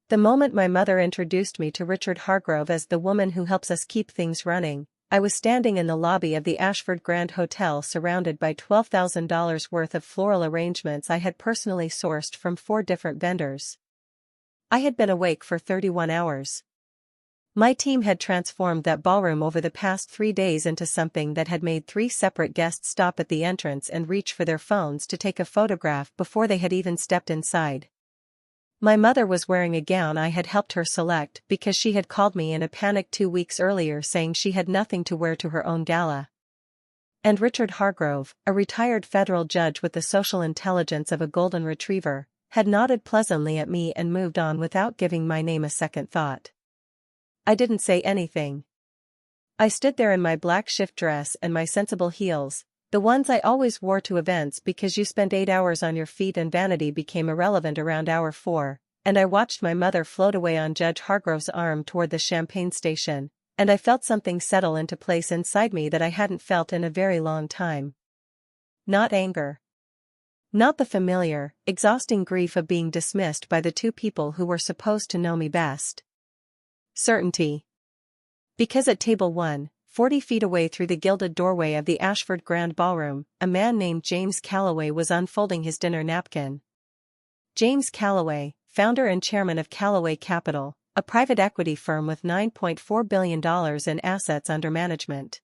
The moment my mother introduced me to Richard Hargrove as the woman who helps us keep things running, I was standing in the lobby of the Ashford Grand Hotel surrounded by $12,000 worth of floral arrangements I had personally sourced from 4 different vendors. I had been awake for 31 hours. My team had transformed that ballroom over the past 3 days into something that had made 3 separate guests stop at the entrance and reach for their phones to take a photograph before they had even stepped inside. My mother was wearing a gown I had helped her select because she had called me in a panic 2 weeks earlier saying she had nothing to wear to her own gala. And Richard Hargrove, a retired federal judge with the social intelligence of a golden retriever, had nodded pleasantly at me and moved on without giving my name a second thought. I didn't say anything. I stood there in my black shift dress and my sensible heels, the ones I always wore to events because you spent 8 hours on your feet and vanity became irrelevant around hour 4, and I watched my mother float away on Judge Hargrove's arm toward the champagne station, and I felt something settle into place inside me that I hadn't felt in a very long time. Not anger. Not the familiar, exhausting grief of being dismissed by the 2 people who were supposed to know me best. Certainty. Because at table 1, 40 feet away through the gilded doorway of the Ashford Grand Ballroom, a man named James Calloway was unfolding his dinner napkin. James Calloway, founder and chairman of Calloway Capital, a private equity firm with $9.4 billion in assets under management.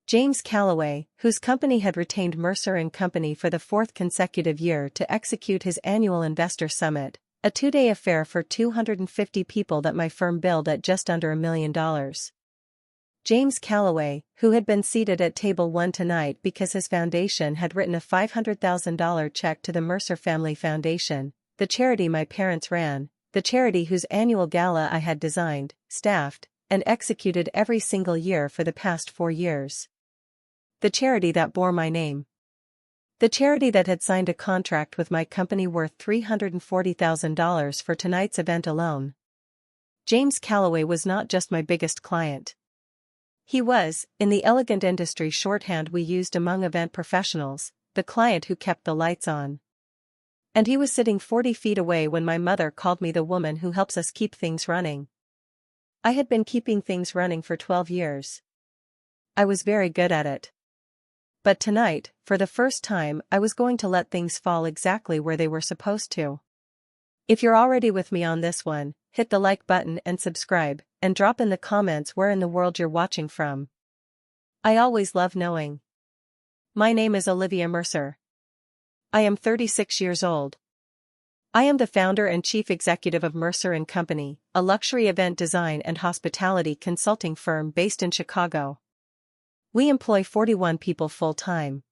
James Calloway, whose company had retained Mercer & Company for the 4th consecutive year to execute his annual investor summit, a 2-day affair for 250 people that my firm billed at just under $1 million. James Calloway, who had been seated at table 1 tonight because his foundation had written a $500,000 check to the Mercer Family Foundation, the charity my parents ran, the charity whose annual gala I had designed, staffed, and executed every single year for the past 4 years. The charity that bore my name. The charity that had signed a contract with my company worth $340,000 for tonight's event alone. James Calloway was not just my biggest client. He was, in the elegant industry shorthand we used among event professionals, the client who kept the lights on. And he was sitting 40 feet away when my mother called me the woman who helps us keep things running. I had been keeping things running for 12 years. I was very good at it. But tonight, for the first time, I was going to let things fall exactly where they were supposed to. If you're already with me on this one, hit the like button and subscribe, and drop in the comments where in the world you're watching from. I always love knowing. My name is Olivia Mercer. I am 36 years old. I am the founder and chief executive of Mercer & Company, a luxury event design and hospitality consulting firm based in Chicago. We employ 41 people full-time.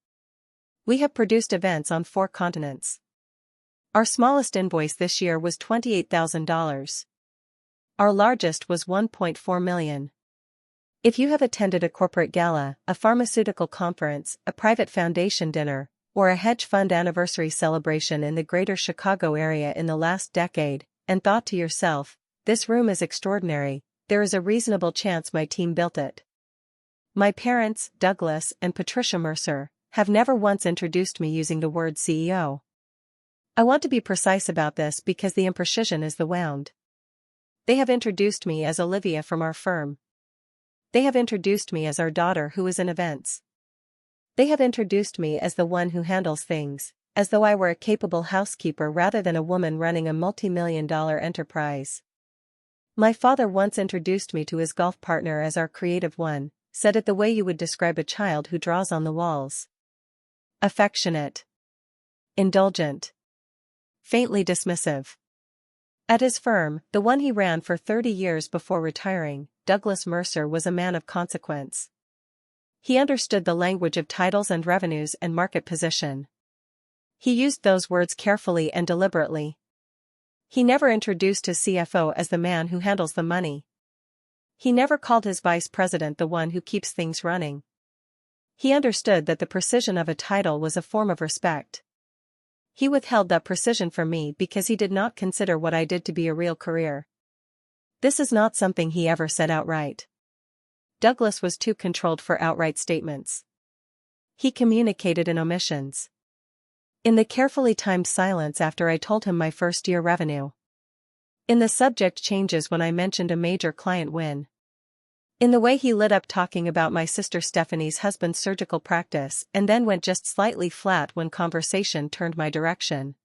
We have produced events on 4 continents. Our smallest invoice this year was $28,000. Our largest was $1.4 million. If you have attended a corporate gala, a pharmaceutical conference, a private foundation dinner, or a hedge fund anniversary celebration in the greater Chicago area in the last decade, and thought to yourself, this room is extraordinary, there is a reasonable chance my team built it. My parents, Douglas and Patricia Mercer, have never once introduced me using the word CEO. I want to be precise about this because the imprecision is the wound. They have introduced me as Olivia from our firm. They have introduced me as our daughter who is in events. They have introduced me as the one who handles things, as though I were a capable housekeeper rather than a woman running a multi-million-dollar enterprise. My father once introduced me to his golf partner as our creative one, said it the way you would describe a child who draws on the walls. Affectionate. Indulgent. Faintly dismissive. At his firm, the one he ran for 30 years before retiring, Douglas Mercer was a man of consequence. He understood the language of titles and revenues and market position. He used those words carefully and deliberately. He never introduced his CFO as the man who handles the money. He never called his vice president the one who keeps things running. He understood that the precision of a title was a form of respect. He withheld that precision from me because he did not consider what I did to be a real career. This is not something he ever said outright. Douglas was too controlled for outright statements. He communicated in omissions. In the carefully timed silence after I told him my first-year revenue. In the subject changes when I mentioned a major client win. In the way he lit up talking about my sister Stephanie's husband's surgical practice and then went just slightly flat when conversation turned my direction.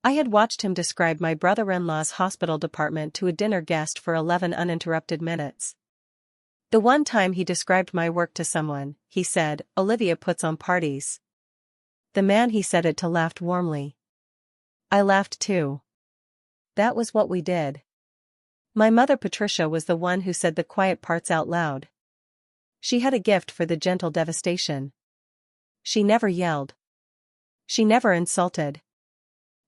I had watched him describe my brother-in-law's hospital department to a dinner guest for 11 uninterrupted minutes. The one time he described my work to someone, he said, "Olivia puts on parties." The man he said it to laughed warmly. I laughed too. That was what we did. My mother Patricia was the one who said the quiet parts out loud. She had a gift for the gentle devastation. She never yelled. She never insulted.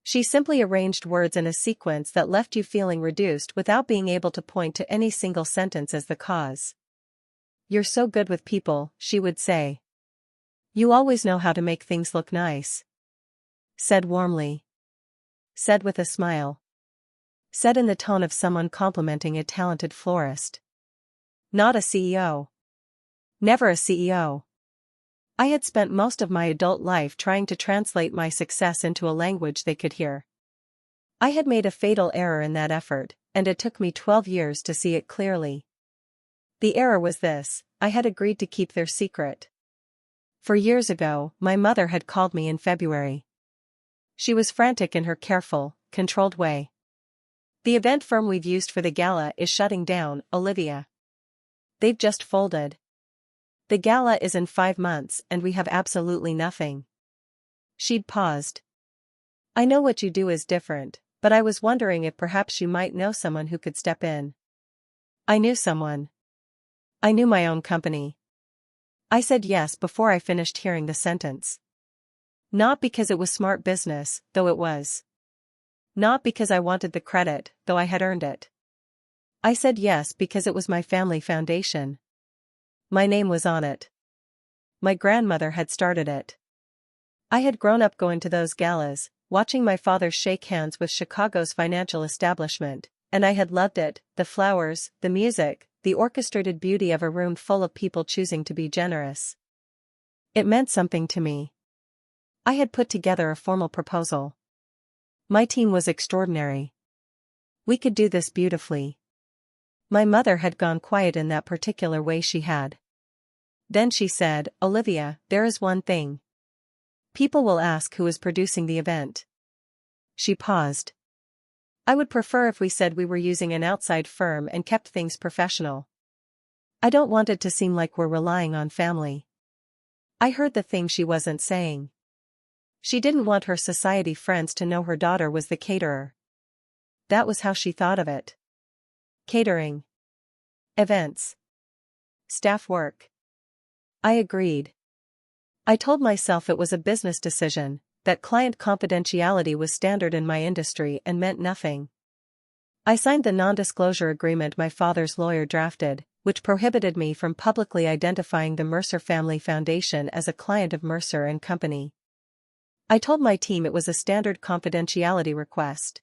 She simply arranged words in a sequence that left you feeling reduced without being able to point to any single sentence as the cause. "You're so good with people," she would say. "You always know how to make things look nice." Said warmly. Said with a smile. Said in the tone of someone complimenting a talented florist. Not a CEO. Never a CEO. I had spent most of my adult life trying to translate my success into a language they could hear. I had made a fatal error in that effort, and it took me 12 years to see it clearly. The error was this: I had agreed to keep their secret. 4 years ago, my mother had called me in February. She was frantic in her careful, controlled way. "The event firm we've used for the gala is shutting down, Olivia. They've just folded. The gala is in 5 months and we have absolutely nothing." She'd paused. "I know what you do is different, but I was wondering if perhaps you might know someone who could step in." I knew someone. I knew my own company. I said yes before I finished hearing the sentence. Not because it was smart business, though it was. Not because I wanted the credit, though I had earned it. I said yes because it was my family foundation. My name was on it. My grandmother had started it. I had grown up going to those galas, watching my father shake hands with Chicago's financial establishment, and I had loved it: the flowers, the music, the orchestrated beauty of a room full of people choosing to be generous. It meant something to me. I had put together a formal proposal. My team was extraordinary. We could do this beautifully. My mother had gone quiet in that particular way she had. Then she said, "Olivia, there is one thing. People will ask who is producing the event." She paused. "I would prefer if we said we were using an outside firm and kept things professional. I don't want it to seem like we're relying on family." I heard the thing she wasn't saying. She didn't want her society friends to know her daughter was the caterer. That was how she thought of it. Catering. Events. Staff work. I agreed. I told myself it was a business decision, that client confidentiality was standard in my industry and meant nothing. I signed the non-disclosure agreement my father's lawyer drafted, which prohibited me from publicly identifying the Mercer Family Foundation as a client of Mercer and Company. I told my team it was a standard confidentiality request.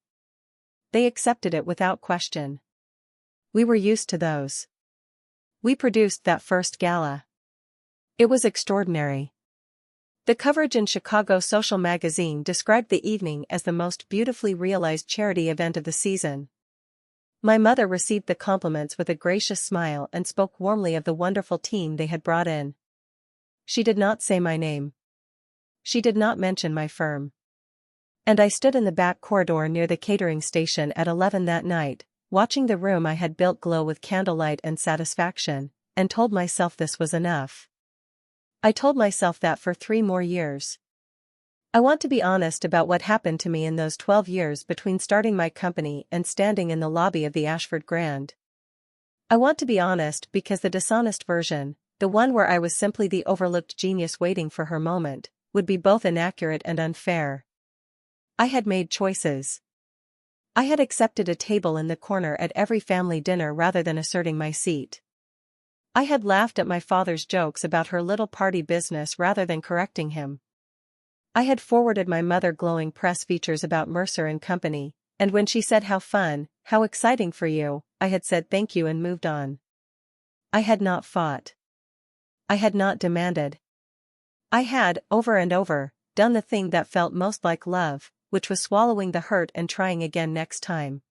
They accepted it without question. We were used to those. We produced that first gala. It was extraordinary. The coverage in Chicago Social magazine described the evening as the most beautifully realized charity event of the season. My mother received the compliments with a gracious smile and spoke warmly of the wonderful team they had brought in. She did not say my name. She did not mention my firm. And I stood in the back corridor near the catering station at 11 that night, watching the room I had built glow with candlelight and satisfaction, and told myself this was enough. I told myself that for 3 more years. I want to be honest about what happened to me in those 12 years between starting my company and standing in the lobby of the Ashford Grand. I want to be honest because the dishonest version, the one where I was simply the overlooked genius waiting for her moment, would be both inaccurate and unfair. I had made choices. I had accepted a table in the corner at every family dinner rather than asserting my seat. I had laughed at my father's jokes about her little party business rather than correcting him. I had forwarded my mother glowing press features about Mercer and Company, and when she said how fun, how exciting for you, I had said thank you and moved on. I had not fought. I had not demanded. I had, over and over, done the thing that felt most like love, which was swallowing the hurt and trying again next time.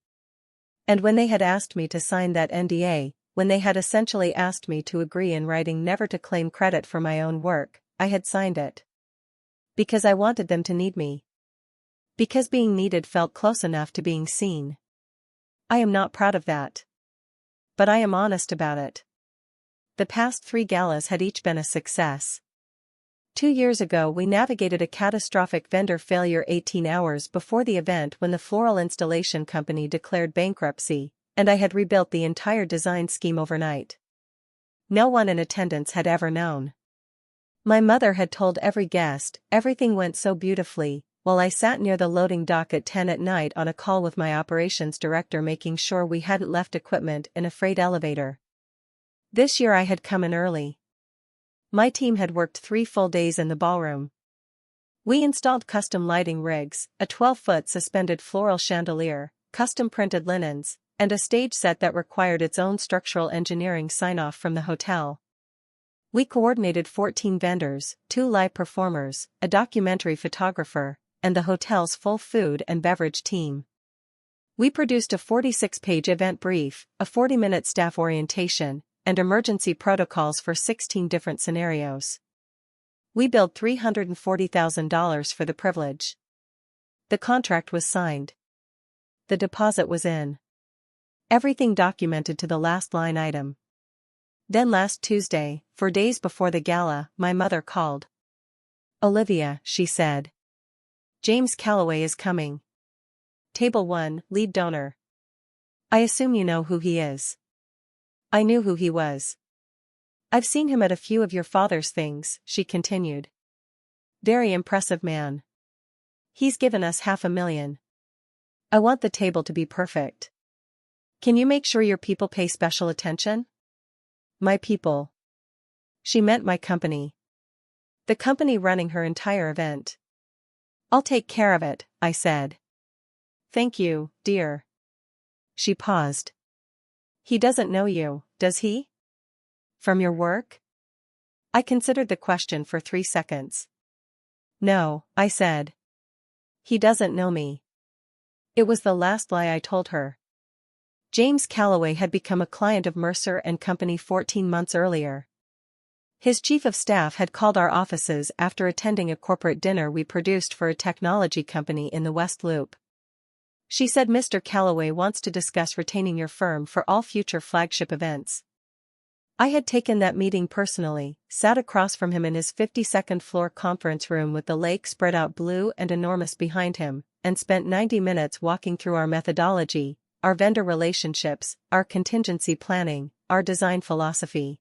And when they had asked me to sign that NDA, when they had essentially asked me to agree in writing never to claim credit for my own work, I had signed it. Because I wanted them to need me. Because being needed felt close enough to being seen. I am not proud of that. But I am honest about it. The past 3 galas had each been a success. 2 years ago we navigated a catastrophic vendor failure 18 hours before the event when the floral installation company declared bankruptcy, and I had rebuilt the entire design scheme overnight. No one in attendance had ever known. My mother had told every guest, everything went so beautifully, while I sat near the loading dock at 10 at night on a call with my operations director making sure we hadn't left equipment in a freight elevator. This year I had come in early. My team had worked 3 full days in the ballroom. We installed custom lighting rigs, a 12-foot suspended floral chandelier, custom-printed linens, and a stage set that required its own structural engineering sign-off from the hotel. We coordinated 14 vendors, 2 live performers, a documentary photographer, and the hotel's full food and beverage team. We produced a 46-page event brief, a 40-minute staff orientation, and emergency protocols for 16 different scenarios. We billed $340,000 for the privilege. The contract was signed. The deposit was in. Everything documented to the last line item. Then last Tuesday, 4 days before the gala, my mother called. "Olivia," she said. "James Calloway is coming. Table 1, lead donor. I assume you know who he is." I knew who he was. "I've seen him at a few of your father's things," she continued. "Very impressive man. He's given us $500,000. I want the table to be perfect. Can you make sure your people pay special attention?" My people. She meant my company. The company running her entire event. "I'll take care of it," I said. "Thank you, dear." She paused. "He doesn't know you, does he? From your work?" I considered the question for 3 seconds. "No," I said. "He doesn't know me." It was the last lie I told her. James Calloway had become a client of Mercer and Company 14 months earlier. His chief of staff had called our offices after attending a corporate dinner we produced for a technology company in the West Loop. She said, "Mr. Calloway wants to discuss retaining your firm for all future flagship events." I had taken that meeting personally, sat across from him in his 52nd floor conference room with the lake spread out blue and enormous behind him, and spent 90 minutes walking through our methodology, our vendor relationships, our contingency planning, our design philosophy.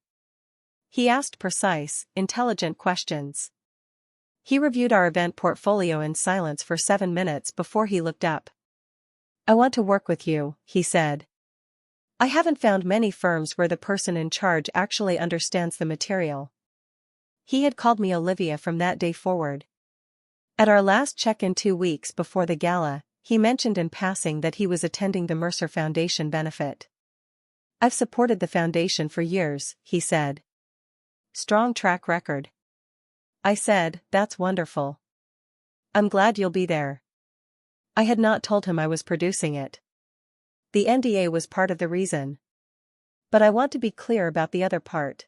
He asked precise, intelligent questions. He reviewed our event portfolio in silence for 7 minutes before he looked up. "I want to work with you," he said. "I haven't found many firms where the person in charge actually understands the material." He had called me Olivia from that day forward. At our last check-in 2 weeks before the gala, he mentioned in passing that he was attending the Mercer Foundation benefit. "I've supported the foundation for years," he said. "Strong track record." I said, "That's wonderful. I'm glad you'll be there." I had not told him I was producing it. The NDA was part of the reason. But I want to be clear about the other part.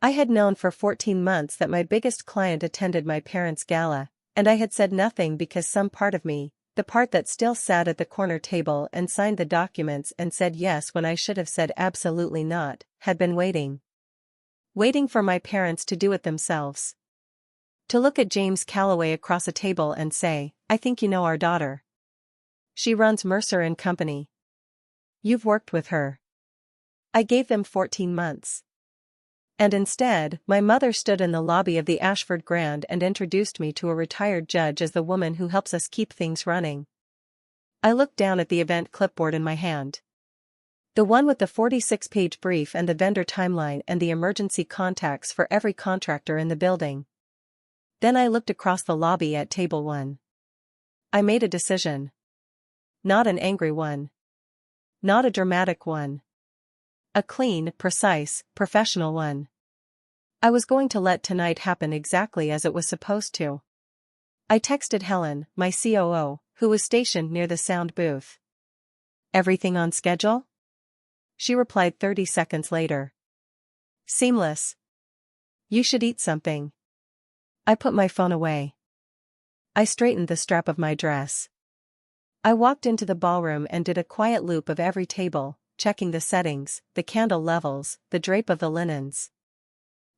I had known for 14 months that my biggest client attended my parents' gala, and I had said nothing because some part of me, the part that still sat at the corner table and signed the documents and said yes when I should have said absolutely not, had been waiting. Waiting for my parents to do it themselves. To look at James Calloway across a table and say, "I think you know our daughter. She runs Mercer and Company. You've worked with her." I gave them 14 months. And instead, my mother stood in the lobby of the Ashford Grand and introduced me to a retired judge as the woman who helps us keep things running. I looked down at the event clipboard in my hand. The one with the 46-page brief and the vendor timeline and the emergency contacts for every contractor in the building. Then I looked across the lobby at table 1. I made a decision. Not an angry one. Not a dramatic one. A clean, precise, professional one. I was going to let tonight happen exactly as it was supposed to. I texted Helen, my COO, who was stationed near the sound booth. Everything on schedule? She replied 30 seconds later. Seamless. You should eat something. I put my phone away. I straightened the strap of my dress. I walked into the ballroom and did a quiet loop of every table, checking the settings, the candle levels, the drape of the linens.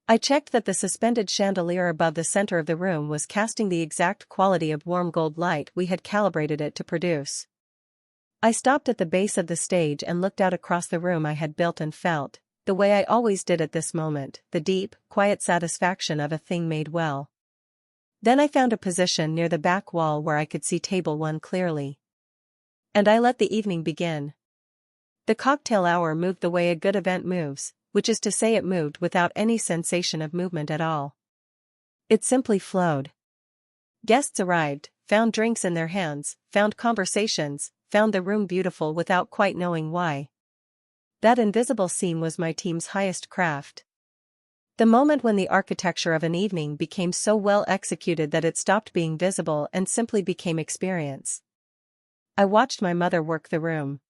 I checked that the suspended chandelier above the center of the room was casting the exact quality of warm gold light we had calibrated it to produce. I stopped at the base of the stage and looked out across the room I had built and felt, the way I always did at this moment, the deep, quiet satisfaction of a thing made well. Then I found a position near the back wall where I could see table 1 clearly. And I let the evening begin. The cocktail hour moved the way a good event moves, which is to say it moved without any sensation of movement at all. It simply flowed. Guests arrived, found drinks in their hands, found conversations, found the room beautiful without quite knowing why. That invisible scene was my team's highest craft. The moment when the architecture of an evening became so well executed that it stopped being visible and simply became experience. I watched my mother work the room.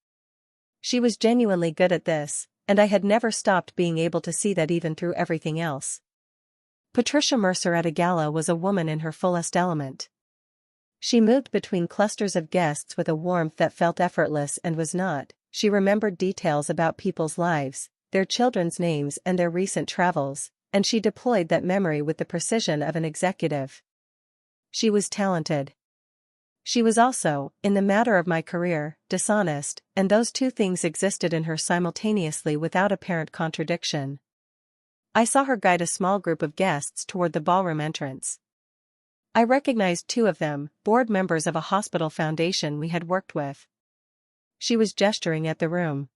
She was genuinely good at this, and I had never stopped being able to see that even through everything else. Patricia Mercer at a gala was a woman in her fullest element. She moved between clusters of guests with a warmth that felt effortless and was not. She remembered details about people's lives, their children's names and their recent travels, and she deployed that memory with the precision of an executive. She was talented. She was also, in the matter of my career, dishonest, and those two things existed in her simultaneously without apparent contradiction. I saw her guide a small group of guests toward the ballroom entrance. I recognized 2 of them, board members of a hospital foundation we had worked with. She was gesturing at the room.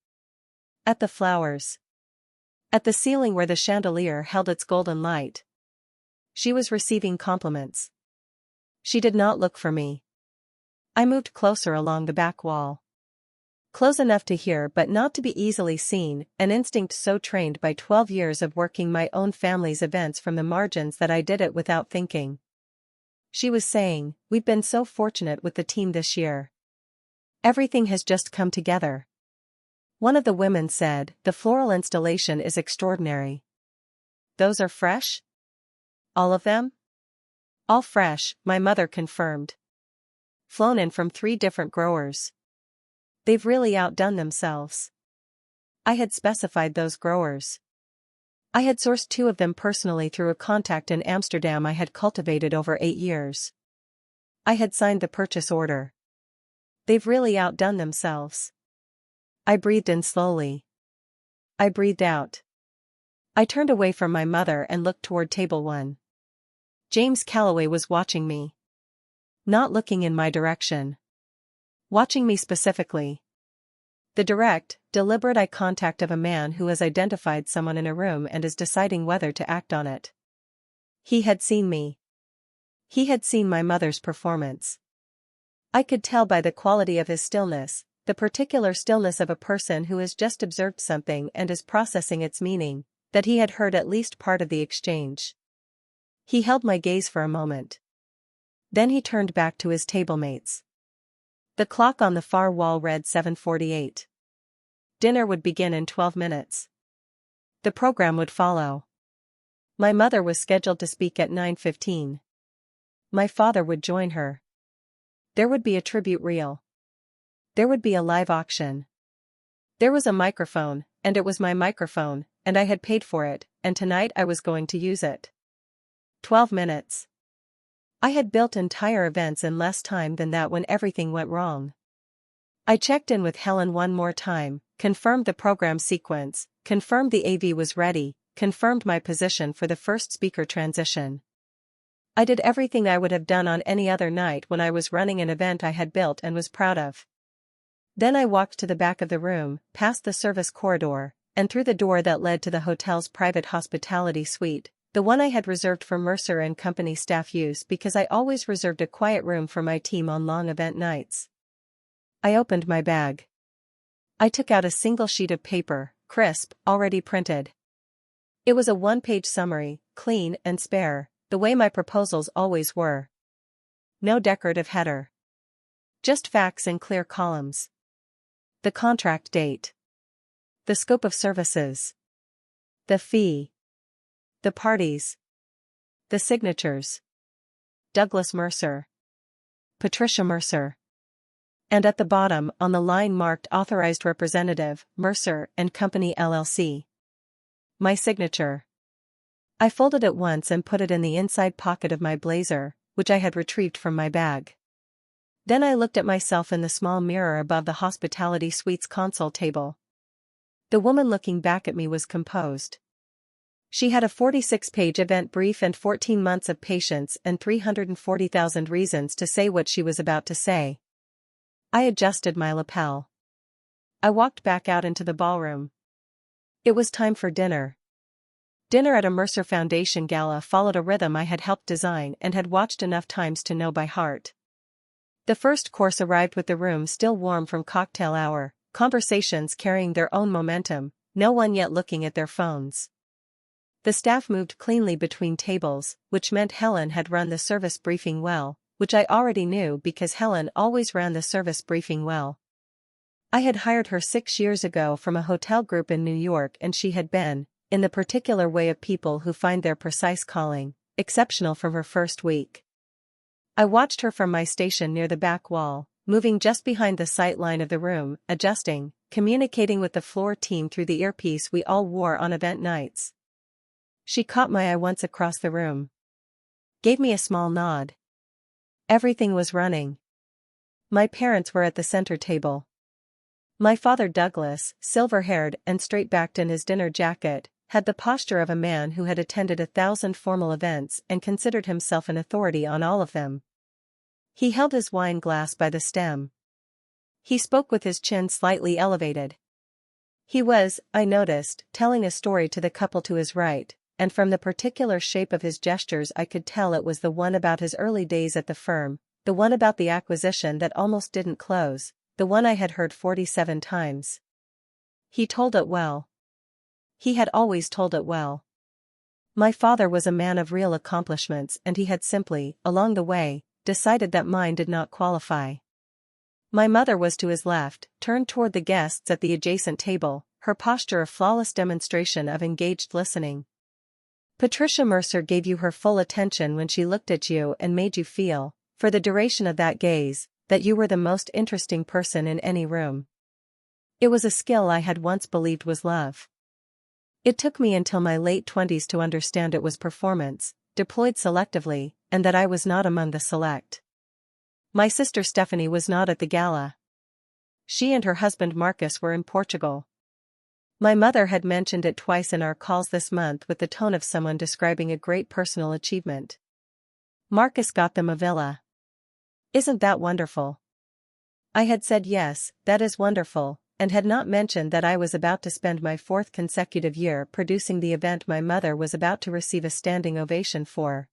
At the flowers. At the ceiling where the chandelier held its golden light. She was receiving compliments. She did not look for me. I moved closer along the back wall. Close enough to hear but not to be easily seen, an instinct so trained by 12 years of working my own family's events from the margins that I did it without thinking. She was saying, "We've been so fortunate with the team this year. Everything has just come together." One of the women said, "The floral installation is extraordinary." "Those are fresh?" "All of them?" "All fresh," my mother confirmed. "Flown in from 3 different growers. They've really outdone themselves." I had specified those growers. I had sourced 2 of them personally through a contact in Amsterdam I had cultivated over 8 years. I had signed the purchase order. They've really outdone themselves. I breathed in slowly. I breathed out. I turned away from my mother and looked toward table 1. James Calloway was watching me. Not looking in my direction. Watching me specifically. The direct, deliberate eye contact of a man who has identified someone in a room and is deciding whether to act on it. He had seen me. He had seen my mother's performance. I could tell by the quality of his stillness, the particular stillness of a person who has just observed something and is processing its meaning, that he had heard at least part of the exchange. He held my gaze for a moment. Then he turned back to his table mates. The clock on the far wall read 7:48. Dinner would begin in 12 minutes. The program would follow. My mother was scheduled to speak at 9:15. My father would join her. There would be a tribute reel. There would be a live auction. There was a microphone, and it was my microphone, and I had paid for it, and tonight I was going to use it. 12 minutes. I had built entire events in less time than that when everything went wrong. I checked in with Helen one more time, confirmed the program sequence, confirmed the AV was ready, confirmed my position for the first speaker transition. I did everything I would have done on any other night when I was running an event I had built and was proud of. Then I walked to the back of the room, past the service corridor, and through the door that led to the hotel's private hospitality suite. The one I had reserved for Mercer and Company staff use because I always reserved a quiet room for my team on long event nights. I opened my bag. I took out a single sheet of paper, crisp, already printed. It was a 1-page summary, clean and spare, the way my proposals always were. No decorative header. Just facts in clear columns. The contract date. The scope of services. The fee. The parties. The signatures. Douglas Mercer. Patricia Mercer. And at the bottom, on the line marked Authorized Representative, Mercer and Company LLC. My signature. I folded it once and put it in the inside pocket of my blazer, which I had retrieved from my bag. Then I looked at myself in the small mirror above the hospitality suite's console table. The woman looking back at me was composed. She had a 46-page event brief and 14 months of patience and 340,000 reasons to say what she was about to say. I adjusted my lapel. I walked back out into the ballroom. It was time for dinner. Dinner at a Mercer Foundation gala followed a rhythm I had helped design and had watched enough times to know by heart. The first course arrived with the room still warm from cocktail hour, conversations carrying their own momentum, no one yet looking at their phones. The staff moved cleanly between tables, which meant Helen had run the service briefing well, which I already knew because Helen always ran the service briefing well. I had hired her 6 years ago from a hotel group in New York, and she had been, in the particular way of people who find their precise calling, exceptional from her first week. I watched her from my station near the back wall, moving just behind the sight line of the room, adjusting, communicating with the floor team through the earpiece we all wore on event nights. She caught my eye once across the room. Gave me a small nod. Everything was running. My parents were at the center table. My father, Douglas, silver-haired and straight-backed in his dinner jacket, had the posture of a man who had attended 1,000 formal events and considered himself an authority on all of them. He held his wine glass by the stem. He spoke with his chin slightly elevated. He was, I noticed, telling a story to the couple to his right, and from the particular shape of his gestures I could tell it was the one about his early days at the firm, the one about the acquisition that almost didn't close, the one I had heard 47 times. He told it well. He had always told it well. My father was a man of real accomplishments, and he had simply, along the way, decided that mine did not qualify. My mother was to his left, turned toward the guests at the adjacent table, her posture a flawless demonstration of engaged listening. Patricia Mercer gave you her full attention when she looked at you and made you feel, for the duration of that gaze, that you were the most interesting person in any room. It was a skill I had once believed was love. It took me until my late 20s to understand it was performance, deployed selectively, and that I was not among the select. My sister Stephanie was not at the gala. She and her husband Marcus were in Portugal. My mother had mentioned it twice in our calls this month with the tone of someone describing a great personal achievement. Marcus got them a villa. Isn't that wonderful? I had said yes, that is wonderful, and had not mentioned that I was about to spend my 4th consecutive year producing the event my mother was about to receive a standing ovation for.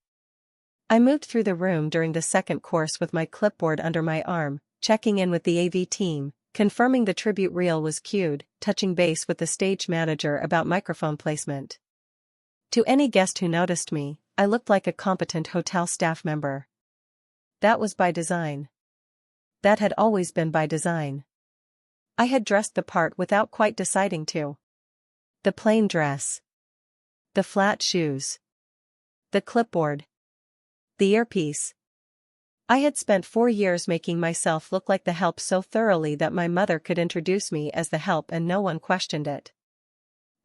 I moved through the room during the second course with my clipboard under my arm, checking in with the AV team, confirming the tribute reel was cued, touching base with the stage manager about microphone placement. To any guest who noticed me, I looked like a competent hotel staff member. That was by design. That had always been by design. I had dressed the part without quite deciding to. The plain dress. The flat shoes. The clipboard. The earpiece. I had spent 4 years making myself look like the help so thoroughly that my mother could introduce me as the help and no one questioned it.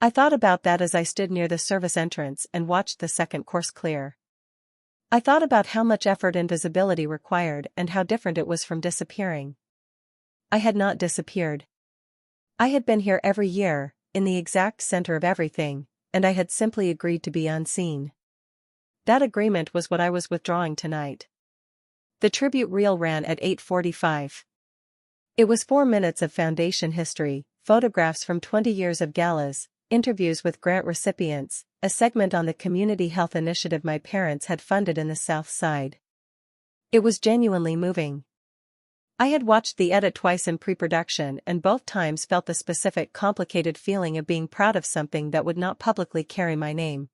I thought about that as I stood near the service entrance and watched the second course clear. I thought about how much effort and visibility required and how different it was from disappearing. I had not disappeared. I had been here every year, in the exact center of everything, and I had simply agreed to be unseen. That agreement was what I was withdrawing tonight. The tribute reel ran at 8:45. It was 4 minutes of foundation history, photographs from 20 years of galas, interviews with grant recipients, a segment on the community health initiative my parents had funded in the South Side. It was genuinely moving. I had watched the edit twice in pre-production and both times felt the specific complicated feeling of being proud of something that would not publicly carry my name.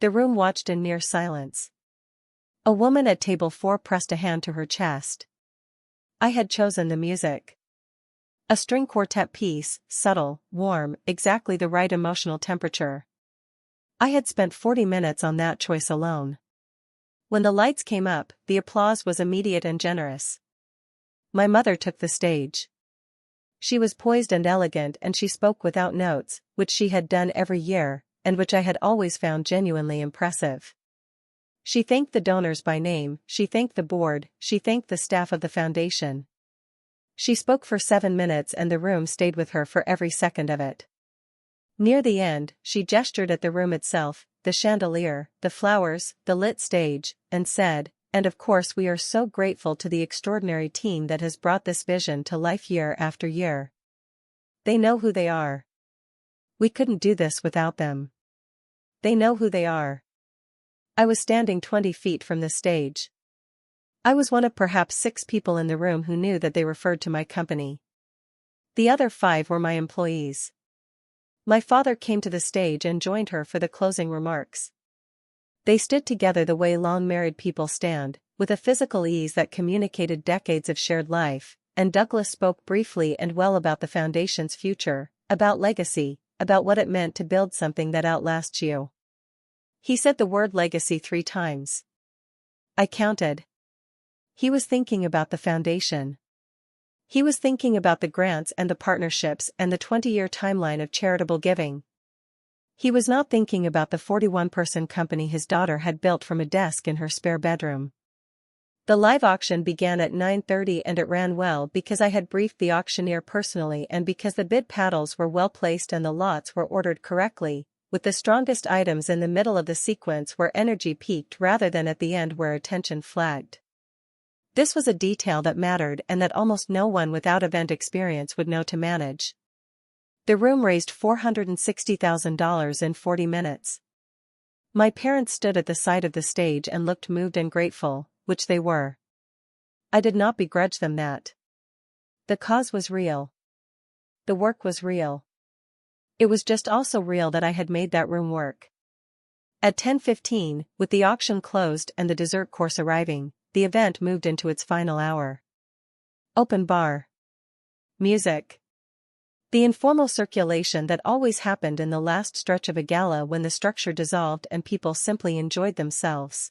The room watched in near silence. A woman at table 4 pressed a hand to her chest. I had chosen the music. A string quartet piece, subtle, warm, exactly the right emotional temperature. I had spent 40 minutes on that choice alone. When the lights came up, the applause was immediate and generous. My mother took the stage. She was poised and elegant, and she spoke without notes, which she had done every year, and which I had always found genuinely impressive. She thanked the donors by name, she thanked the board, she thanked the staff of the foundation. She spoke for 7 minutes and the room stayed with her for every second of it. Near the end, she gestured at the room itself, the chandelier, the flowers, the lit stage, and said, "And of course we are so grateful to the extraordinary team that has brought this vision to life year after year. They know who they are. We couldn't do this without them. They know who they are." I was standing 20 feet from the stage. I was one of perhaps 6 people in the room who knew that they referred to my company. The other 5 were my employees. My father came to the stage and joined her for the closing remarks. They stood together the way long married people stand, with a physical ease that communicated decades of shared life, and Douglas spoke briefly and well about the foundation's future, about legacy, about what it meant to build something that outlasts you. He said the word legacy 3 times. I counted. He was thinking about the foundation. He was thinking about the grants and the partnerships and the 20-year timeline of charitable giving. He was not thinking about the 41-person company his daughter had built from a desk in her spare bedroom. The live auction began at 9:30 and it ran well because I had briefed the auctioneer personally and because the bid paddles were well placed and the lots were ordered correctly, with the strongest items in the middle of the sequence where energy peaked rather than at the end where attention flagged. This was a detail that mattered and that almost no one without event experience would know to manage. The room raised $460,000 in 40 minutes. My parents stood at the side of the stage and looked moved and grateful, which they were. I did not begrudge them that. The cause was real. The work was real. It was just also real that I had made that room work. At 10:15, with the auction closed and the dessert course arriving, the event moved into its final hour. Open bar. Music. The informal circulation that always happened in the last stretch of a gala when the structure dissolved and people simply enjoyed themselves.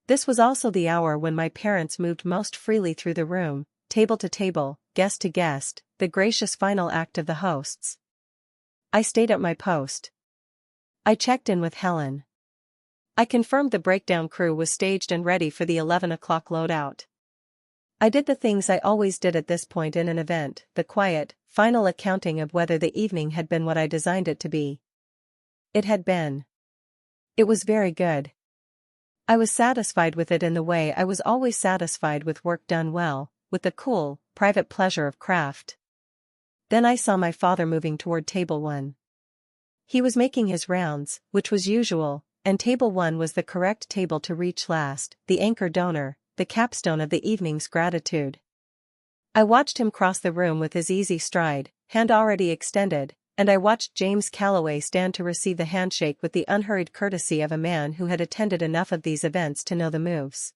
This was also the hour when my parents moved most freely through the room, table to table, guest to guest, the gracious final act of the hosts. I stayed at my post. I checked in with Helen. I confirmed the breakdown crew was staged and ready for the 11 o'clock loadout. I did the things I always did at this point in an event, the quiet, final accounting of whether the evening had been what I designed it to be. It had been. It was very good. I was satisfied with it in the way I was always satisfied with work done well, with the cool, private pleasure of craft. Then I saw my father moving toward table 1. He was making his rounds, which was usual, and table 1 was the correct table to reach last, the anchor donor, the capstone of the evening's gratitude. I watched him cross the room with his easy stride, hand already extended, and I watched James Calloway stand to receive the handshake with the unhurried courtesy of a man who had attended enough of these events to know the moves.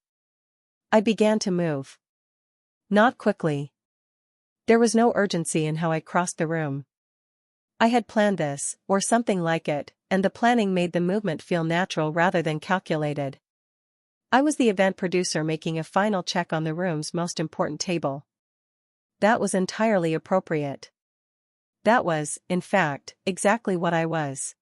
I began to move. Not quickly. There was no urgency in how I crossed the room. I had planned this, or something like it, and the planning made the movement feel natural rather than calculated. I was the event producer making a final check on the room's most important table. That was entirely appropriate. That was, in fact, exactly what I was.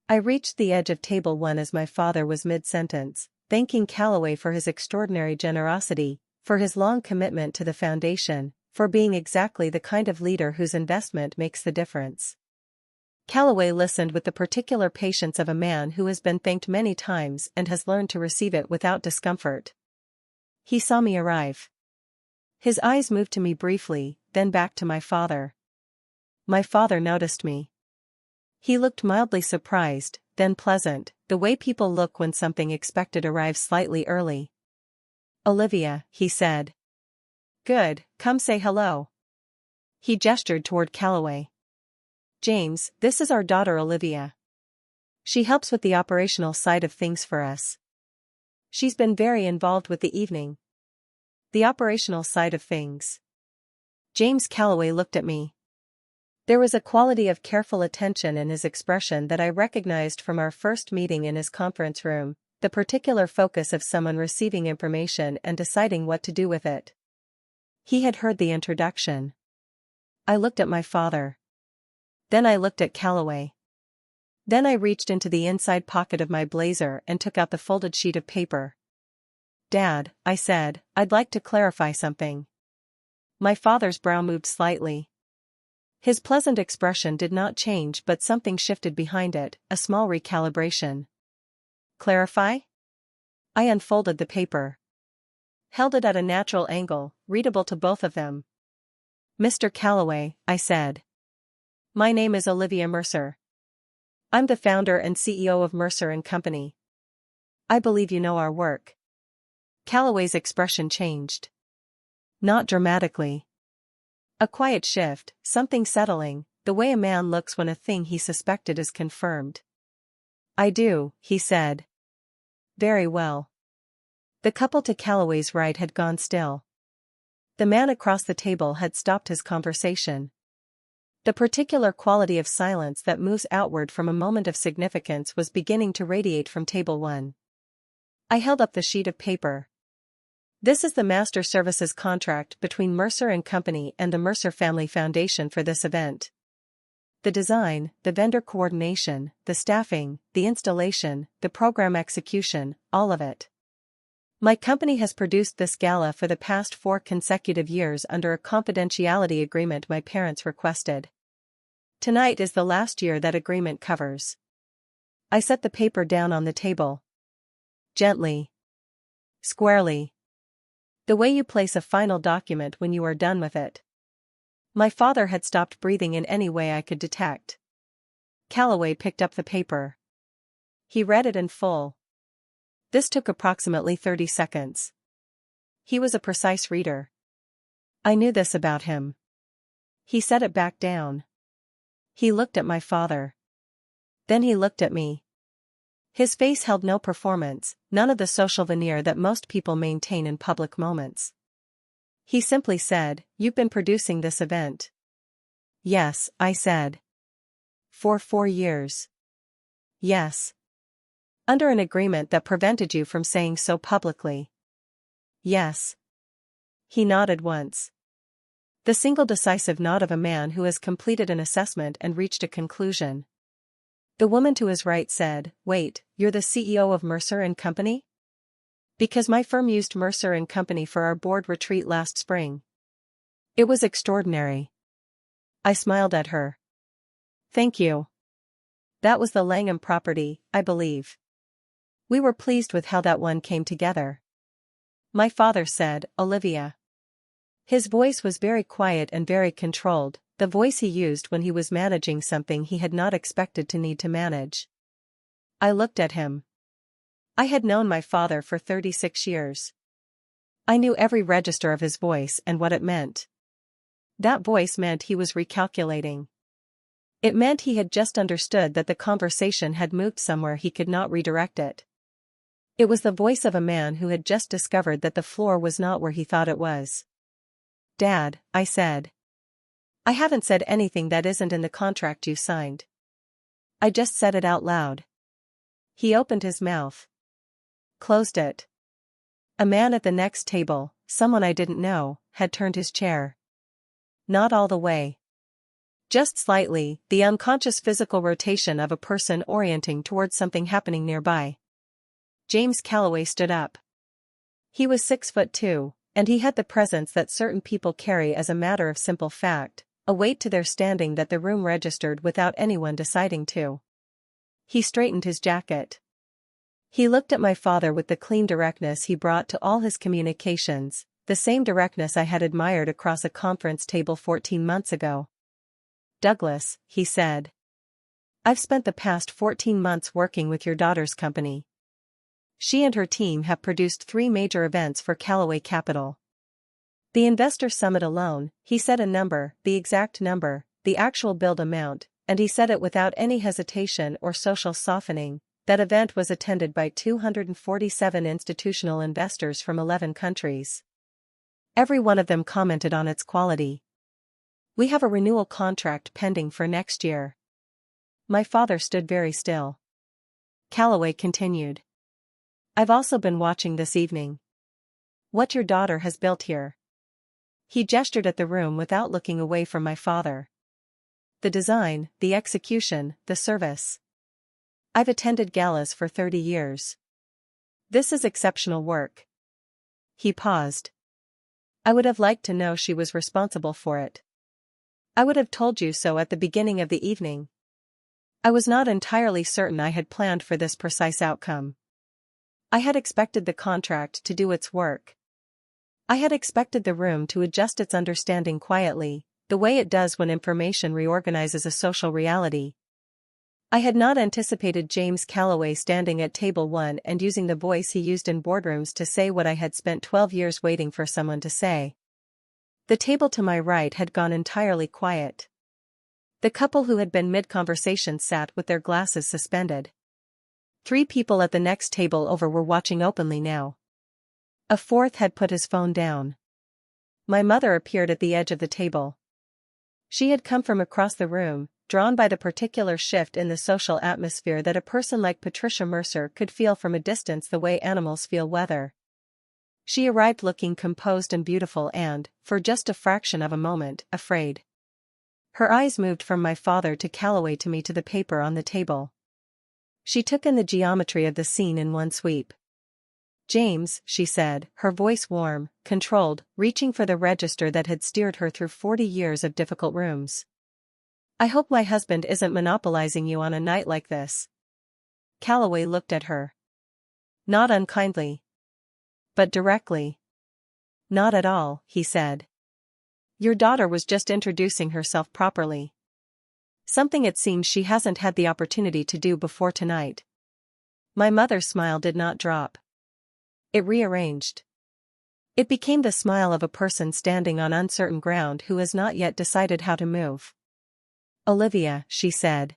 I reached the edge of table 1 as my father was mid-sentence, thanking Calloway for his extraordinary generosity, for his long commitment to the foundation, for being exactly the kind of leader whose investment makes the difference. Calloway listened with the particular patience of a man who has been thanked many times and has learned to receive it without discomfort. He saw me arrive. His eyes moved to me briefly, then back to my father. My father noticed me. He looked mildly surprised, then pleasant, the way people look when something expected arrives slightly early. "Olivia," he said. "Good, come say hello." He gestured toward Calloway. "James, this is our daughter Olivia. She helps with the operational side of things for us. She's been very involved with the evening." The operational side of things. James Calloway looked at me. There was a quality of careful attention in his expression that I recognized from our first meeting in his conference room, the particular focus of someone receiving information and deciding what to do with it. He had heard the introduction. I looked at my father. Then I looked at Calloway. Then I reached into the inside pocket of my blazer and took out the folded sheet of paper. "Dad," I said, "I'd like to clarify something." My father's brow moved slightly. His pleasant expression did not change, but something shifted behind it, a small recalibration. "Clarify?" I unfolded the paper. Held it at a natural angle, readable to both of them. "Mr. Calloway," I said. "My name is Olivia Mercer. I'm the founder and CEO of Mercer and Company. I believe you know our work." Calloway's expression changed. Not dramatically. A quiet shift, something settling, the way a man looks when a thing he suspected is confirmed. "I do," he said. "Very well." The couple to Calloway's right had gone still. The man across the table had stopped his conversation. The particular quality of silence that moves outward from a moment of significance was beginning to radiate from table one. I held up the sheet of paper. "This is the master services contract between Mercer and Company and the Mercer Family Foundation for this event. The design, the vendor coordination, the staffing, the installation, the program execution, all of it. My company has produced this gala for the past 4 consecutive years under a confidentiality agreement my parents requested. Tonight is the last year that agreement covers." I set the paper down on the table. Gently. Squarely. The way you place a final document when you are done with it. My father had stopped breathing in any way I could detect. Calloway picked up the paper. He read it in full. This took approximately 30 seconds. He was a precise reader. I knew this about him. He set it back down. He looked at my father. Then he looked at me. His face held no performance, none of the social veneer that most people maintain in public moments. He simply said, "You've been producing this event." "Yes," I said. "For 4 years." "Yes." "Under an agreement that prevented you from saying so publicly." "Yes." He nodded once. The single decisive nod of a man who has completed an assessment and reached a conclusion. The woman to his right said, "Wait, you're the CEO of Mercer and Company?" "Because my firm used Mercer and Company for our board retreat last spring. It was extraordinary." I smiled at her. "Thank you. That was the Langham property, I believe. We were pleased with how that one came together." My father said, "Olivia." His voice was very quiet and very controlled, the voice he used when he was managing something he had not expected to need to manage. I looked at him. I had known my father for 36 years. I knew every register of his voice and what it meant. That voice meant he was recalculating. It meant he had just understood that the conversation had moved somewhere he could not redirect it. It was the voice of a man who had just discovered that the floor was not where he thought it was. "Dad," I said. "I haven't said anything that isn't in the contract you signed. I just said it out loud." He opened his mouth. Closed it. A man at the next table, someone I didn't know, had turned his chair. Not all the way. Just slightly, the unconscious physical rotation of a person orienting towards something happening nearby. James Calloway stood up. He was 6'2", and he had the presence that certain people carry as a matter of simple fact, a weight to their standing that the room registered without anyone deciding to. He straightened his jacket. He looked at my father with the clean directness he brought to all his communications, the same directness I had admired across a conference table 14 months ago. "Douglas," he said. "I've spent the past 14 months working with your daughter's company. She and her team have produced 3 major events for Calloway Capital. The Investor Summit alone," he said a number, the exact number, the actual billed amount, and he said it without any hesitation or social softening. That event was attended by 247 institutional investors from 11 countries. Every one of them commented on its quality. We have a renewal contract pending for next year. My father stood very still. Calloway continued. I've also been watching this evening. What your daughter has built here. He gestured at the room without looking away from my father. The design, the execution, the service. I've attended galas for 30 years. This is exceptional work. He paused. I would have liked to know she was responsible for it. I would have told you so at the beginning of the evening. I was not entirely certain I had planned for this precise outcome. I had expected the contract to do its work. I had expected the room to adjust its understanding quietly, the way it does when information reorganizes a social reality. I had not anticipated James Calloway standing at table 1 and using the voice he used in boardrooms to say what I had spent 12 years waiting for someone to say. The table to my right had gone entirely quiet. The couple who had been mid-conversation sat with their glasses suspended. 3 people at the next table over were watching openly now. A 4th had put his phone down. My mother appeared at the edge of the table. She had come from across the room, drawn by the particular shift in the social atmosphere that a person like Patricia Mercer could feel from a distance the way animals feel weather. She arrived looking composed and beautiful and, for just a fraction of a moment, afraid. Her eyes moved from my father to Calloway to me to the paper on the table. She took in the geometry of the scene in one sweep. James, she said, her voice warm, controlled, reaching for the register that had steered her through 40 years of difficult rooms. I hope my husband isn't monopolizing you on a night like this. Calloway looked at her. Not unkindly. But directly. Not at all, he said. Your daughter was just introducing herself properly. Something it seems she hasn't had the opportunity to do before tonight. My mother's smile did not drop. It rearranged. It became the smile of a person standing on uncertain ground who has not yet decided how to move. Olivia, she said.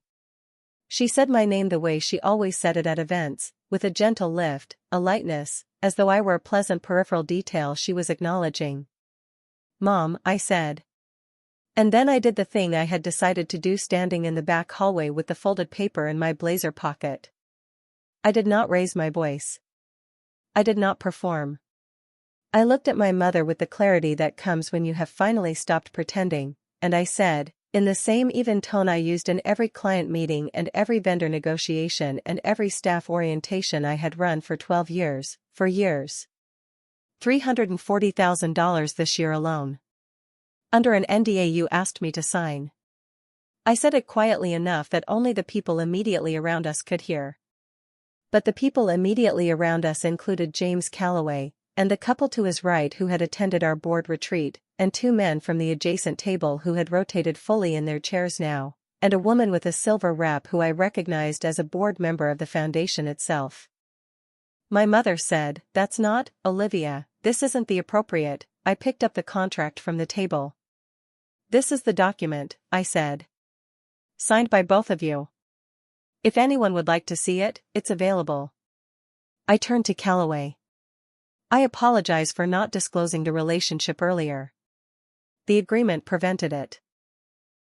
She said my name the way she always said it at events, with a gentle lift, a lightness, as though I were a pleasant peripheral detail she was acknowledging. Mom, I said. And then I did the thing I had decided to do standing in the back hallway with the folded paper in my blazer pocket. I did not raise my voice. I did not perform. I looked at my mother with the clarity that comes when you have finally stopped pretending, and I said, in the same even tone I used in every client meeting and every vendor negotiation and every staff orientation I had run for 12 years, for years. $340,000 this year alone. Under an NDA you asked me to sign. I said it quietly enough that only the people immediately around us could hear. But the people immediately around us included James Calloway, and the couple to his right who had attended our board retreat, and 2 men from the adjacent table who had rotated fully in their chairs now, and a woman with a silver wrap who I recognized as a board member of the foundation itself. My mother said, "That's not, Olivia, this isn't the appropriate." I picked up the contract from the table. "This is the document," I said. "Signed by both of you. If anyone would like to see it, it's available." I turned to Calloway. I apologize for not disclosing the relationship earlier. The agreement prevented it.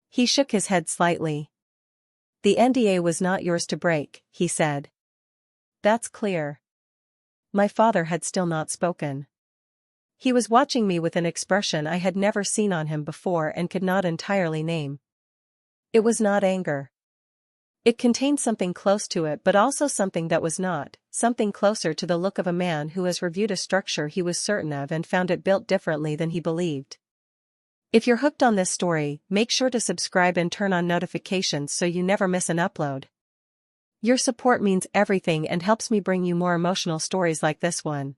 He shook his head slightly. The NDA was not yours to break, he said. That's clear. My father had still not spoken. He was watching me with an expression I had never seen on him before and could not entirely name. It was not anger. It contained something close to it but also something that was not, something closer to the look of a man who has reviewed a structure he was certain of and found it built differently than he believed. If you're hooked on this story, make sure to subscribe and turn on notifications so you never miss an upload. Your support means everything and helps me bring you more emotional stories like this one.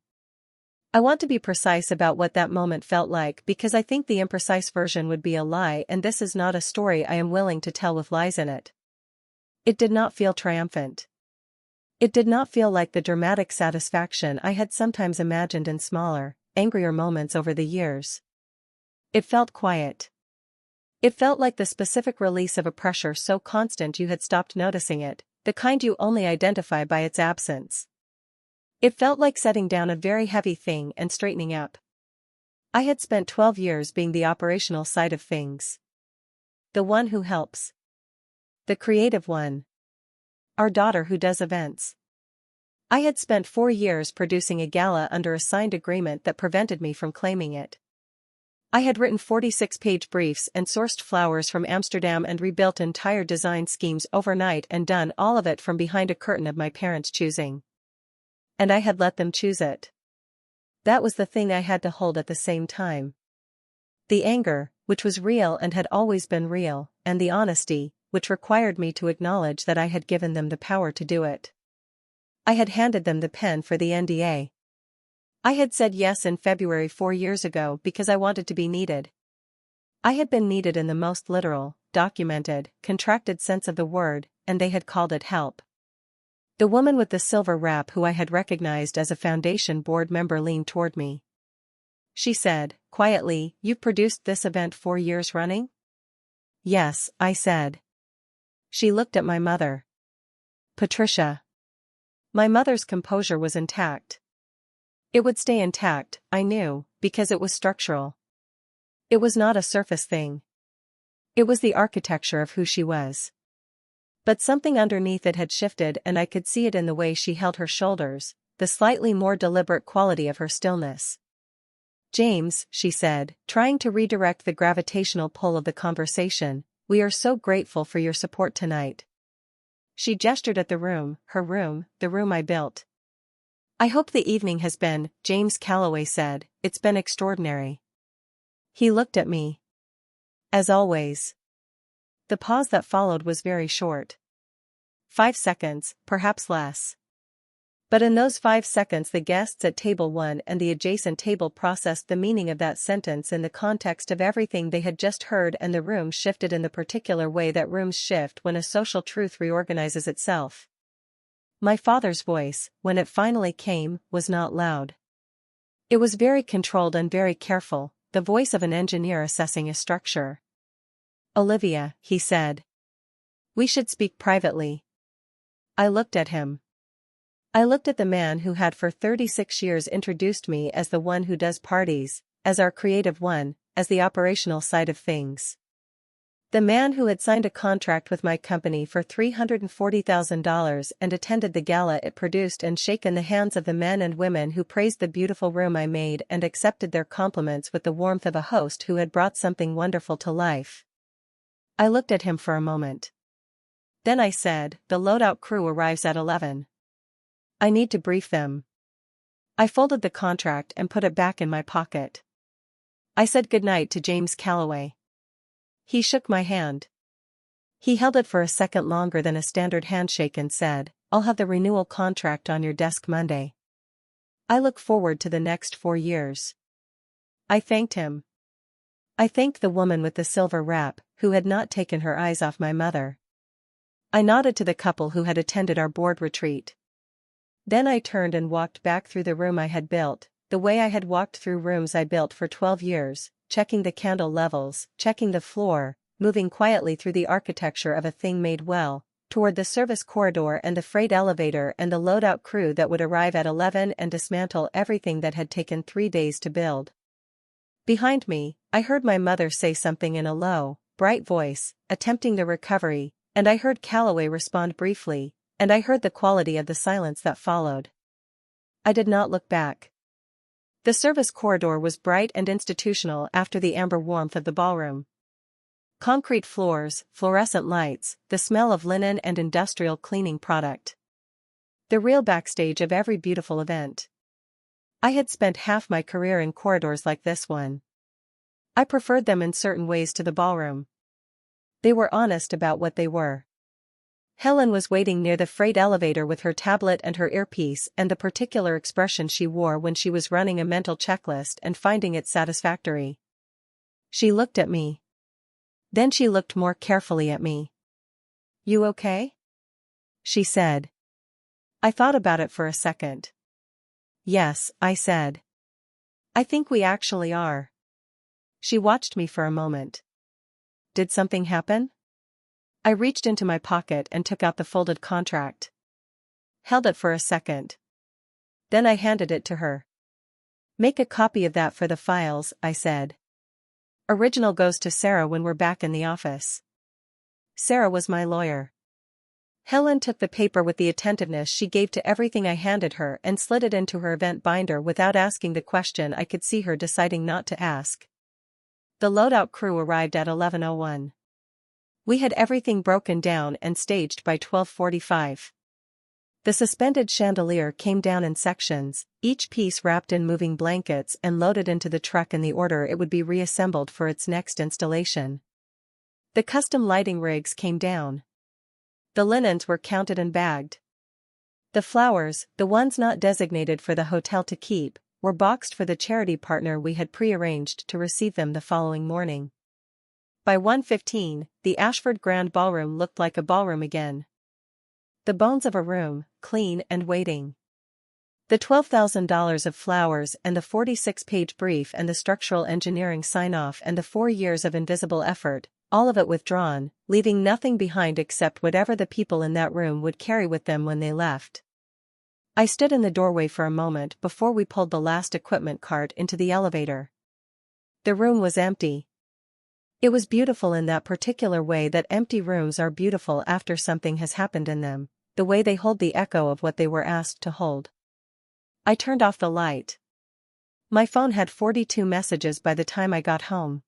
I want to be precise about what that moment felt like because I think the imprecise version would be a lie and this is not a story I am willing to tell with lies in it. It did not feel triumphant. It did not feel like the dramatic satisfaction I had sometimes imagined in smaller, angrier moments over the years. It felt quiet. It felt like the specific release of a pressure so constant you had stopped noticing it, the kind you only identify by its absence. It felt like setting down a very heavy thing and straightening up. I had spent 12 years being the operational side of things. The one who helps. The creative one. Our daughter who does events. I had spent 4 years producing a gala under a signed agreement that prevented me from claiming it. I had written 46-page briefs and sourced flowers from Amsterdam and rebuilt entire design schemes overnight and done all of it from behind a curtain of my parents' choosing. And I had let them choose it. That was the thing I had to hold at the same time. The anger, which was real and had always been real, and the honesty, which required me to acknowledge that I had given them the power to do it. I had handed them the pen for the NDA. I had said yes in February 4 years ago because I wanted to be needed. I had been needed in the most literal, documented, contracted sense of the word, and they had called it help. The woman with the silver wrap who I had recognized as a foundation board member leaned toward me. She said, quietly, "You've produced this event 4 years running?" "Yes," I said. She looked at my mother. "Patricia." My mother's composure was intact. It would stay intact, I knew, because it was structural. It was not a surface thing. It was the architecture of who she was. But something underneath it had shifted, and I could see it in the way she held her shoulders, the slightly more deliberate quality of her stillness. "James," she said, trying to redirect the gravitational pull of the conversation, "we are so grateful for your support tonight." She gestured at the room, her room, the room I built. "I hope the evening has been," James Calloway said, "it's been extraordinary." He looked at me. As always. The pause that followed was very short. 5 seconds, perhaps less. But in those 5 seconds the guests at table 1 and the adjacent table processed the meaning of that sentence in the context of everything they had just heard, and the room shifted in the particular way that rooms shift when a social truth reorganizes itself. My father's voice, when it finally came, was not loud. It was very controlled and very careful, the voice of an engineer assessing a structure. "Olivia," he said. "We should speak privately." I looked at him. I looked at the man who had for 36 years introduced me as the one who does parties, as our creative one, as the operational side of things. The man who had signed a contract with my company for $340,000 and attended the gala it produced and shaken the hands of the men and women who praised the beautiful room I made and accepted their compliments with the warmth of a host who had brought something wonderful to life. I looked at him for a moment. Then I said, "The loadout crew arrives at 11. I need to brief them." I folded the contract and put it back in my pocket. I said goodnight to James Calloway. He shook my hand. He held it for a second longer than a standard handshake and said, "I'll have the renewal contract on your desk Monday. I look forward to the next 4 years." I thanked him. I thanked the woman with the silver wrap, who had not taken her eyes off my mother. I nodded to the couple who had attended our board retreat. Then I turned and walked back through the room I had built, the way I had walked through rooms I built for 12 years, checking the candle levels, checking the floor, moving quietly through the architecture of a thing made well, toward the service corridor and the freight elevator and the loadout crew that would arrive at 11 and dismantle everything that had taken 3 days to build. Behind me, I heard my mother say something in a low, bright voice, attempting the recovery, and I heard Calloway respond briefly, and I heard the quality of the silence that followed. I did not look back. The service corridor was bright and institutional after the amber warmth of the ballroom. Concrete floors, fluorescent lights, the smell of linen and industrial cleaning product. The real backstage of every beautiful event. I had spent half my career in corridors like this one. I preferred them in certain ways to the ballroom. They were honest about what they were. Helen was waiting near the freight elevator with her tablet and her earpiece and the particular expression she wore when she was running a mental checklist and finding it satisfactory. She looked at me. Then she looked more carefully at me. "You okay?" she said. I thought about it for a second. "Yes," I said. "I think we actually are." She watched me for a moment. "Did something happen?" I reached into my pocket and took out the folded contract. Held it for a second. Then I handed it to her. "Make a copy of that for the files," I said. Original goes to Sarah when we're back in the office. Sarah was my lawyer. Helen took the paper with the attentiveness she gave to everything I handed her and slid it into her event binder without asking the question I could see her deciding not to ask. The loadout crew arrived at 11:01. We had everything broken down and staged by 12:45. The suspended chandelier came down in sections, each piece wrapped in moving blankets and loaded into the truck in the order it would be reassembled for its next installation. The custom lighting rigs came down. The linens were counted and bagged. The flowers, the ones not designated for the hotel to keep, were boxed for the charity partner we had prearranged to receive them the following morning. By 1:15, the Ashford Grand Ballroom looked like a ballroom again. The bones of a room, clean and waiting. The $12,000 of flowers and the 46-page brief and the structural engineering sign-off and the 4 years of invisible effort, all of it withdrawn, leaving nothing behind except whatever the people in that room would carry with them when they left. I stood in the doorway for a moment before we pulled the last equipment cart into the elevator. The room was empty. It was beautiful in that particular way that empty rooms are beautiful after something has happened in them, the way they hold the echo of what they were asked to hold. I turned off the light. My phone had 42 messages by the time I got home.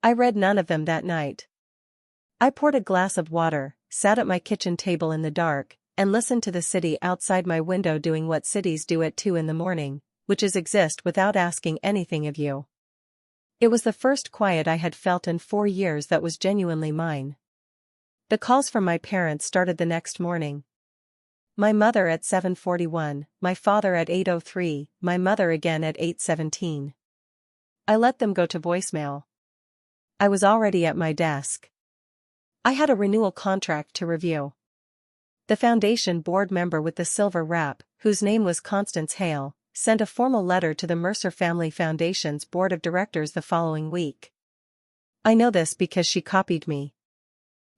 I read none of them that night. I poured a glass of water, sat at my kitchen table in the dark, and listened to the city outside my window doing what cities do at 2 in the morning, which is exist without asking anything of you. It was the first quiet I had felt in 4 years that was genuinely mine. The calls from my parents started the next morning. My mother at 7:41, my father at 8:03, my mother again at 8:17. I let them go to voicemail. I was already at my desk. I had a renewal contract to review. The foundation board member with the silver wrap, whose name was Constance Hale, sent a formal letter to the Mercer Family Foundation's board of directors the following week. I know this because she copied me.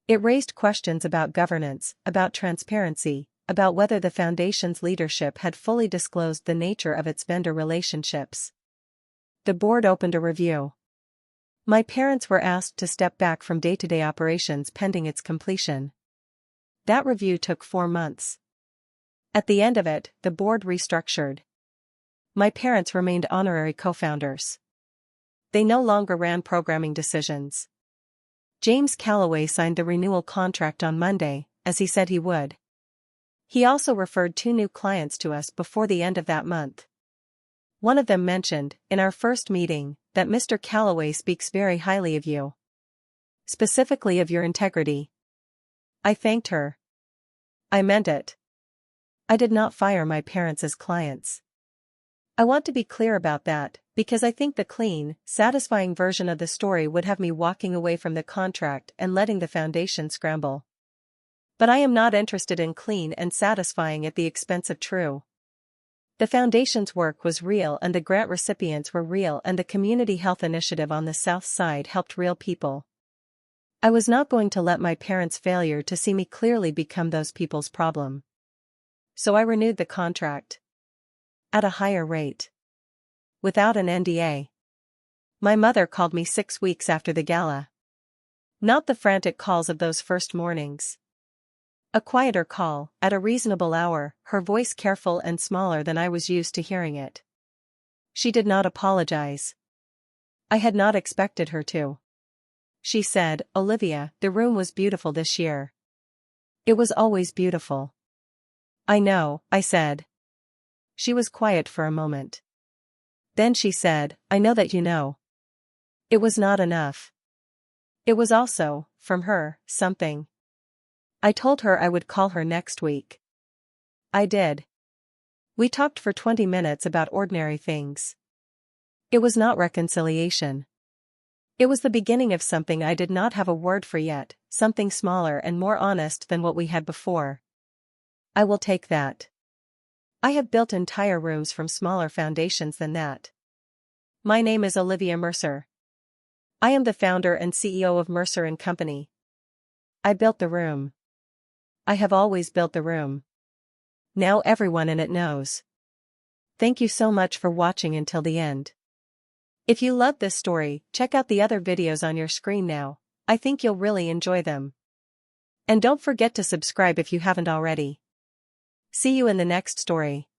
It raised questions about governance, about transparency, about whether the foundation's leadership had fully disclosed the nature of its vendor relationships. The board opened a review. My parents were asked to step back from day-to-day operations pending its completion. That review took 4 months. At the end of it, the board restructured. My parents remained honorary co-founders. They no longer ran programming decisions. James Calloway signed the renewal contract on Monday, as he said he would. He also referred 2 new clients to us before the end of that month. One of them mentioned, in our first meeting, that Mr. Calloway speaks very highly of you. Specifically of your integrity. I thanked her. I meant it. I did not fire my parents as clients. I want to be clear about that, because I think the clean, satisfying version of the story would have me walking away from the contract and letting the foundation scramble. But I am not interested in clean and satisfying at the expense of true. The foundation's work was real and the grant recipients were real and the community health initiative on the South Side helped real people. I was not going to let my parents' failure to see me clearly become those people's problem. So I renewed the contract. At a higher rate. Without an NDA. My mother called me 6 weeks after the gala. Not the frantic calls of those first mornings. A quieter call, at a reasonable hour, her voice careful and smaller than I was used to hearing it. She did not apologize. I had not expected her to. She said, "Olivia, the room was beautiful this year." It was always beautiful. I know, I said. She was quiet for a moment. Then she said, "I know that you know." It was not enough. It was also, from her, something. I told her I would call her next week. I did. We talked for 20 minutes about ordinary things. It was not reconciliation. It was the beginning of something I did not have a word for yet, something smaller and more honest than what we had before. I will take that. I have built entire rooms from smaller foundations than that. My name is Olivia Mercer. I am the founder and CEO of Mercer & Company. I built the room. I have always built the room. Now everyone in it knows. Thank you so much for watching until the end. If you love this story, check out the other videos on your screen now. I think you'll really enjoy them. And don't forget to subscribe if you haven't already. See you in the next story.